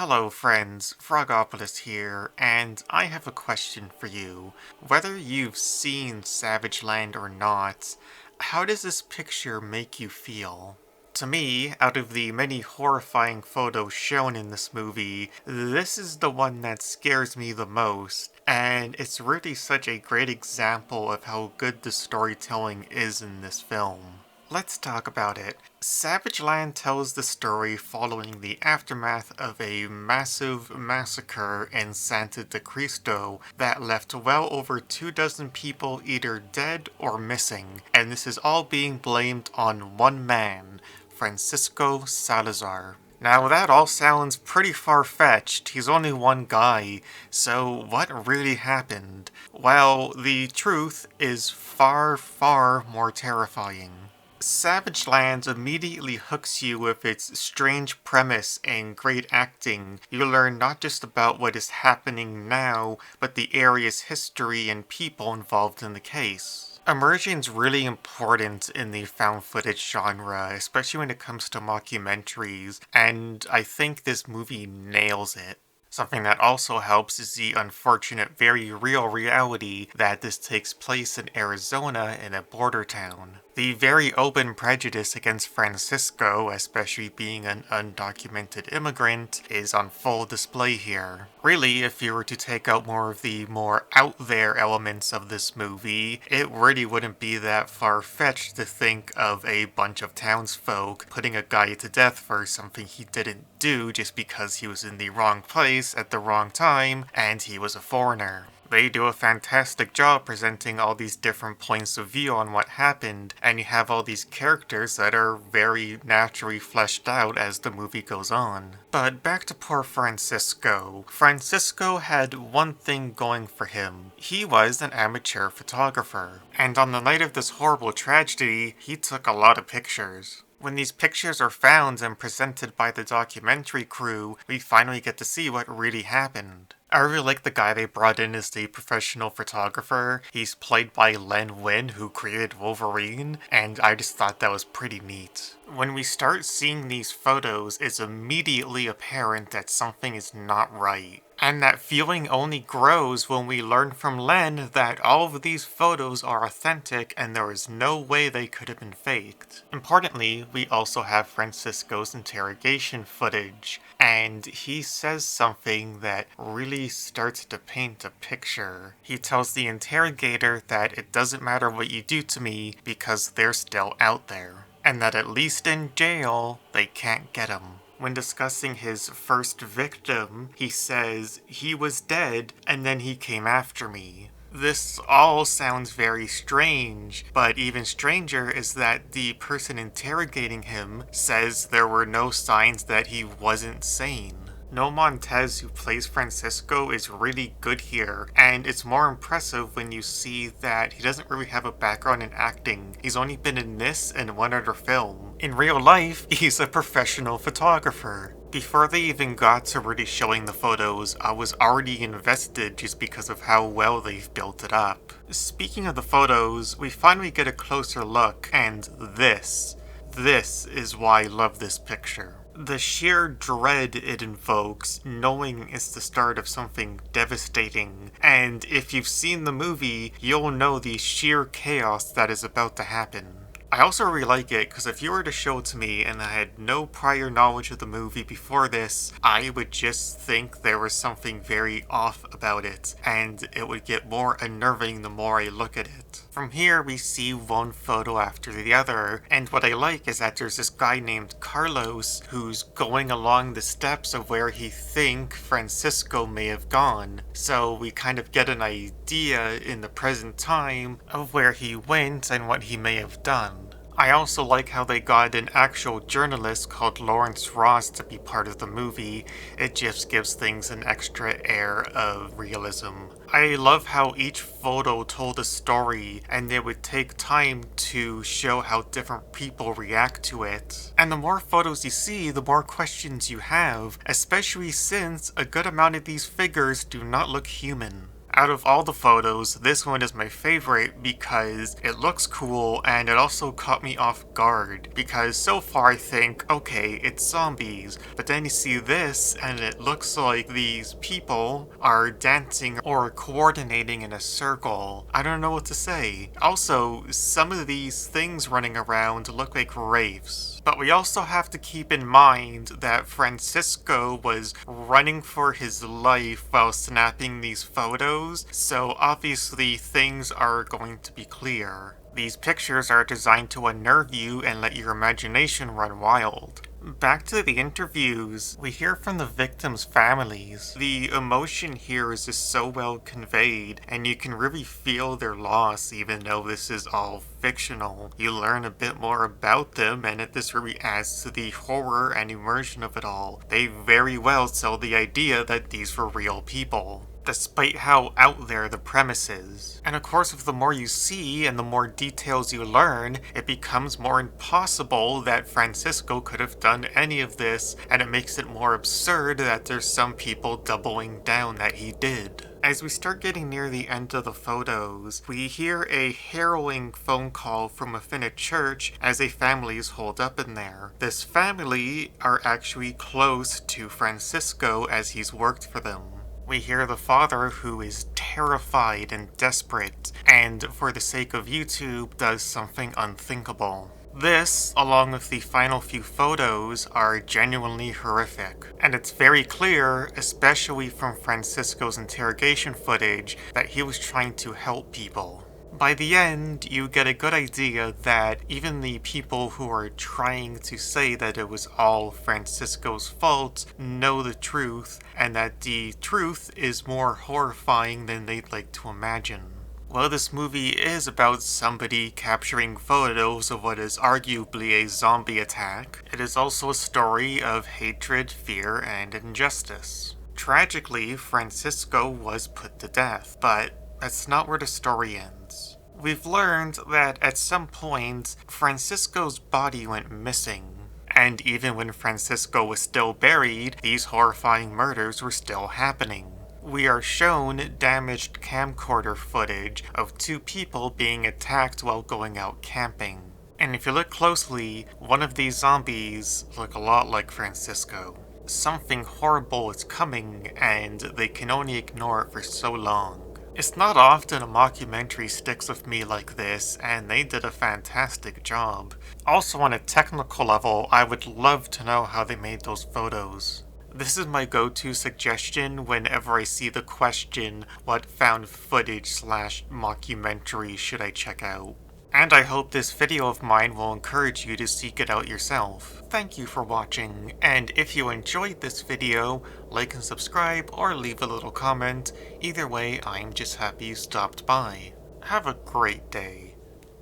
Hello friends, Frogopolis here, and I have a question for you. Whether you've seen Savageland or not, how does this picture make you feel? To me, out of the many horrifying photos shown in this movie, this is the one that scares me the most, and it's really such a great example of how good the storytelling is in this film. Let's talk about it. Savageland tells the story following the aftermath of a massive massacre in Santa de Cristo that left well over 24 people either dead or missing, and this is all being blamed on one man, Francisco Salazar. Now that all sounds pretty far-fetched, he's only one guy, so what really happened? Well, the truth is far, far more terrifying. Savageland immediately hooks you with its strange premise and great acting. You learn not just about what is happening now, but the area's history and people involved in the case. Immersion's really important in the found footage genre, especially when it comes to mockumentaries, and I think this movie nails it. Something that also helps is the unfortunate, very real reality that this takes place in Arizona in a border town. The very open prejudice against Francisco, especially being an undocumented immigrant, is on full display here. Really, if you were to take out more of the more out there elements of this movie, it really wouldn't be that far-fetched to think of a bunch of townsfolk putting a guy to death for something he didn't do just because he was in the wrong place at the wrong time and he was a foreigner. They do a fantastic job presenting all these different points of view on what happened, and you have all these characters that are very naturally fleshed out as the movie goes on. But back to poor Francisco. Francisco had one thing going for him. He was an amateur photographer, and on the night of this horrible tragedy, he took a lot of pictures. When these pictures are found and presented by the documentary crew, we finally get to see what really happened. I really like the guy they brought in as the professional photographer. He's played by Len Wein, who created Wolverine, and I just thought that was pretty neat. When we start seeing these photos, it's immediately apparent that something is not right. And that feeling only grows when we learn from Len that all of these photos are authentic and there is no way they could have been faked. Importantly, we also have Francisco's interrogation footage, and he says something that really starts to paint a picture. He tells the interrogator that it doesn't matter what you do to me because they're still out there, and that at least in jail, they can't get him. When discussing his first victim, he says, "He was dead, and then he came after me." This all sounds very strange, but even stranger is that the person interrogating him says there were no signs that he wasn't sane. No Montez, who plays Francisco, is really good here, and it's more impressive when you see that he doesn't really have a background in acting. He's only been in this and one other film. In real life, he's a professional photographer. Before they even got to really showing the photos, I was already invested just because of how well they've built it up. Speaking of the photos, we finally get a closer look, and this is why I love this picture. The sheer dread it invokes, knowing it's the start of something devastating, and if you've seen the movie, you'll know the sheer chaos that is about to happen. I also really like it because if you were to show it to me and I had no prior knowledge of the movie before this, I would just think there was something very off about it, and it would get more unnerving the more I look at it. From here, we see one photo after the other, and what I like is that there's this guy named Carlos who's going along the steps of where he thinks Francisco may have gone. So we kind of get an idea in the present time of where he went and what he may have done. I also like how they got an actual journalist called Lawrence Ross to be part of the movie. It just gives things an extra air of realism. I love how each photo told a story, and it would take time to show how different people react to it. And the more photos you see, the more questions you have, especially since a good amount of these figures do not look human. Out of all the photos, this one is my favorite because it looks cool and it also caught me off guard. Because so far I think, okay, it's zombies, but then you see this and it looks like these people are dancing or coordinating in a circle. I don't know what to say. Also, some of these things running around look like wraiths. But we also have to keep in mind that Francisco was running for his life while snapping these photos, so obviously things are going to be clear. These pictures are designed to unnerve you and let your imagination run wild. Back to the interviews, we hear from the victims' families. The emotion here is just so well conveyed, and you can really feel their loss even though this is all fictional. You learn a bit more about them, and this really adds to the horror and immersion of it all. They very well sell the idea that these were real people, despite how out there the premise is. And of course, if the more you see and the more details you learn, it becomes more impossible that Francisco could have done any of this, and it makes it more absurd that there's some people doubling down that he did. As we start getting near the end of the photos, we hear a harrowing phone call from within a church as a family is holed up in there. This family are actually close to Francisco as he's worked for them. We hear the father, who is terrified and desperate, and for the sake of YouTube, does something unthinkable. This, along with the final few photos, are genuinely horrific. And it's very clear, especially from Francisco's interrogation footage, that he was trying to help people. By the end, you get a good idea that even the people who are trying to say that it was all Francisco's fault know the truth, and that the truth is more horrifying than they'd like to imagine. Well, this movie is about somebody capturing photos of what is arguably a zombie attack. It is also a story of hatred, fear, and injustice. Tragically, Francisco was put to death, but that's not where the story ends. We've learned that at some point, Francisco's body went missing. And even when Francisco was still buried, these horrifying murders were still happening. We are shown damaged camcorder footage of two people being attacked while going out camping. And if you look closely, one of these zombies look a lot like Francisco. Something horrible is coming, and they can only ignore it for so long. It's not often a mockumentary sticks with me like this, and they did a fantastic job. Also, on a technical level, I would love to know how they made those photos. This is my go-to suggestion whenever I see the question, what found footage / mockumentary should I check out? And I hope this video of mine will encourage you to seek it out yourself. Thank you for watching, and if you enjoyed this video, like and subscribe or leave a little comment. Either way, I'm just happy you stopped by. Have a great day.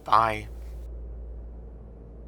Bye.